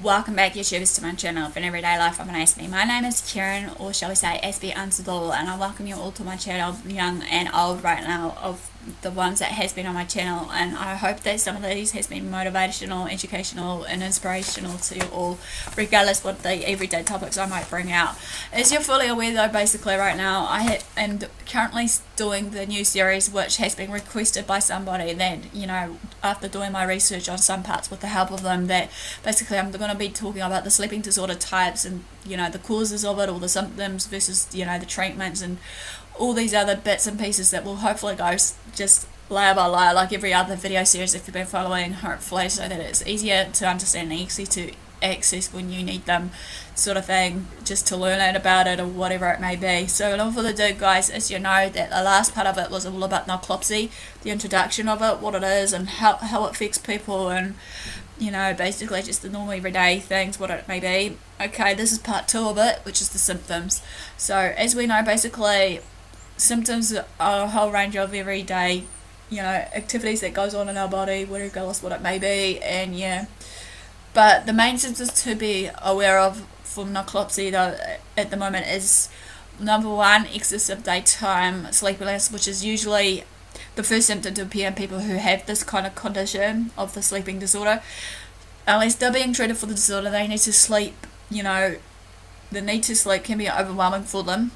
Welcome back, YouTubers, to my channel for an everyday life of an Aspie. My name is Karen, or shall we say AspieAnswersAll, and I welcome you all to my channel, young and old right now, of the ones that has been on my channel, and I hope that some of these has been motivational, educational and inspirational to you all, regardless what the everyday topics I might bring out. As you're fully aware though, basically right now I am currently doing the new series, which has been requested by somebody that, after doing my research on some parts with the help of them, that basically I'm going to be talking about the sleeping disorder types and the causes of it, all the symptoms versus the treatments and all these other bits and pieces that will hopefully go just layer by layer like every other video series if you've been following, hopefully, so that it's easier to understand and easy to access when you need them, sort of thing, just to learn it about it or whatever it may be. So without further ado, guys, as you know, that the last part of it was all about narcolepsy, the introduction of it, what it is and how it affects people, and basically just the normal everyday things, what it may be. Okay, this is part 2 of it, which is the symptoms. So as we know, basically symptoms are a whole range of everyday activities that goes on in our body, regardless what it may be, and but the main symptoms to be aware of for narcolepsy though at the moment is, number 1, excessive daytime sleepiness, which is usually the first symptom to appear in people who have this kind of condition of the sleeping disorder. Unless they're being treated for the disorder, they need to sleep. The need to sleep can be overwhelming for them.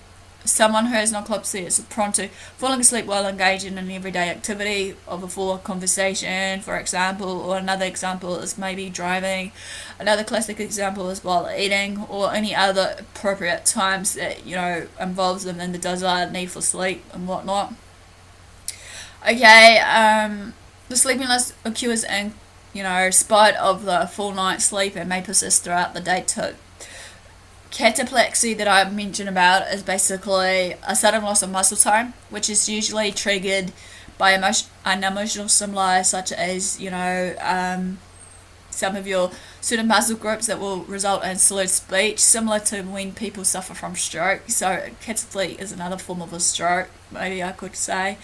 Someone who has narcolepsy is prone to falling asleep while engaged in an everyday activity of a full conversation, for example, or another example is maybe driving. Another classic example is while eating, or any other appropriate times that involves them in the desired need for sleep and whatnot. Okay, the sleepiness occurs in spite of the full night's sleep and may persist throughout the day too. Cataplexy that I mentioned about is basically a sudden loss of muscle tone, which is usually triggered by an emotional stimuli such as some of your certain muscle groups that will result in slurred speech, similar to when people suffer from stroke. So cataplexy is another form of a stroke, maybe I could say.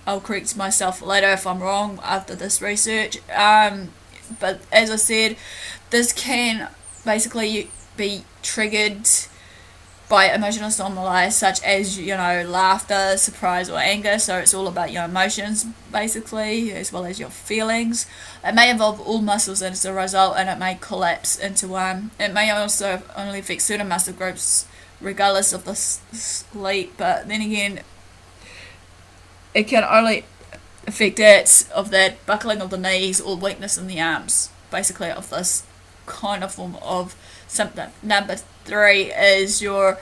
I'll correct myself later if I'm wrong after this research. But as I said, this can basically be triggered by emotional stimuli such as laughter, surprise or anger. So it's all about your emotions basically, as well as your feelings. It may involve all muscles as a result, and it may collapse into one. It may also only affect certain muscle groups regardless of the sleep, but then again it can only affect of that buckling of the knees or weakness in the arms, basically, of this kind of form of symptom. Number 3 is before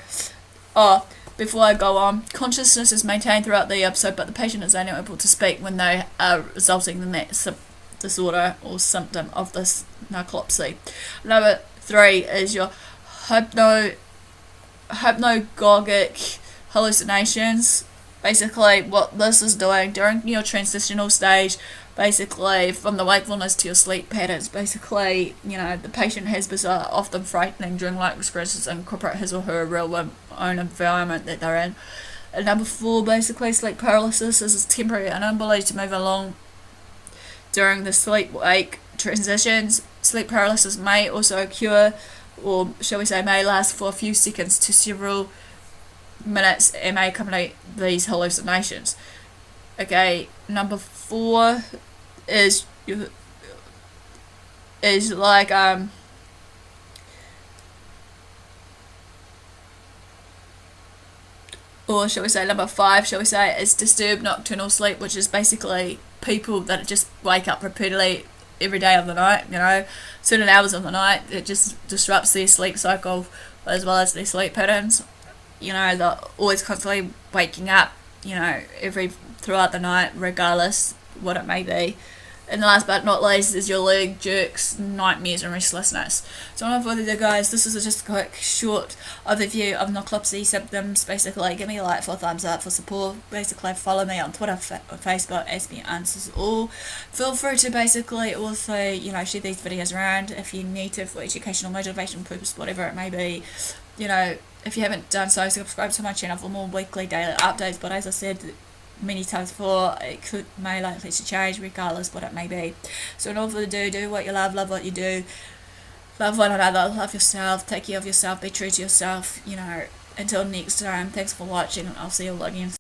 I go on, consciousness is maintained throughout the episode, but the patient is only able to speak when they are resulting in that disorder or symptom of this narcolepsy. Number 3 is your hypnagogic hallucinations. Basically what this is doing during your transitional stage, basically from the wakefulness to your sleep patterns, basically the patient has bizarre, often frightening dreamlike experiences and incorporate his or her real own environment that they're in. And number 4, basically sleep paralysis is a temporary inability to move along during the sleep-wake transitions. Sleep paralysis may also occur, or shall we say may last for a few seconds to several minutes and may accompany these hallucinations. Okay, number 4 is like or shall we say number 5, is disturbed nocturnal sleep, which is basically people that just wake up repeatedly every day of the night, certain hours of the night. It just disrupts their sleep cycle as well as their sleep patterns. They're always constantly waking up, throughout the night, regardless what it may be. And the last but not least is your leg jerks, nightmares and restlessness. So enough with it, guys. This is just a quick short overview of narcolepsy symptoms. Basically, give me a like for a thumbs up for support. Basically, follow me on Twitter, Facebook, AspieAnswersAll. Feel free to basically also, share these videos around if you need to for educational, motivation purpose, whatever it may be. If you haven't done so, subscribe to my channel for more weekly, daily updates. But as I said many times before, it may likely to change regardless what it may be. So in order to do what you love what you do. love one another, love yourself, take care of yourself, be true to yourself. Until next time, thanks for watching. I'll see you all again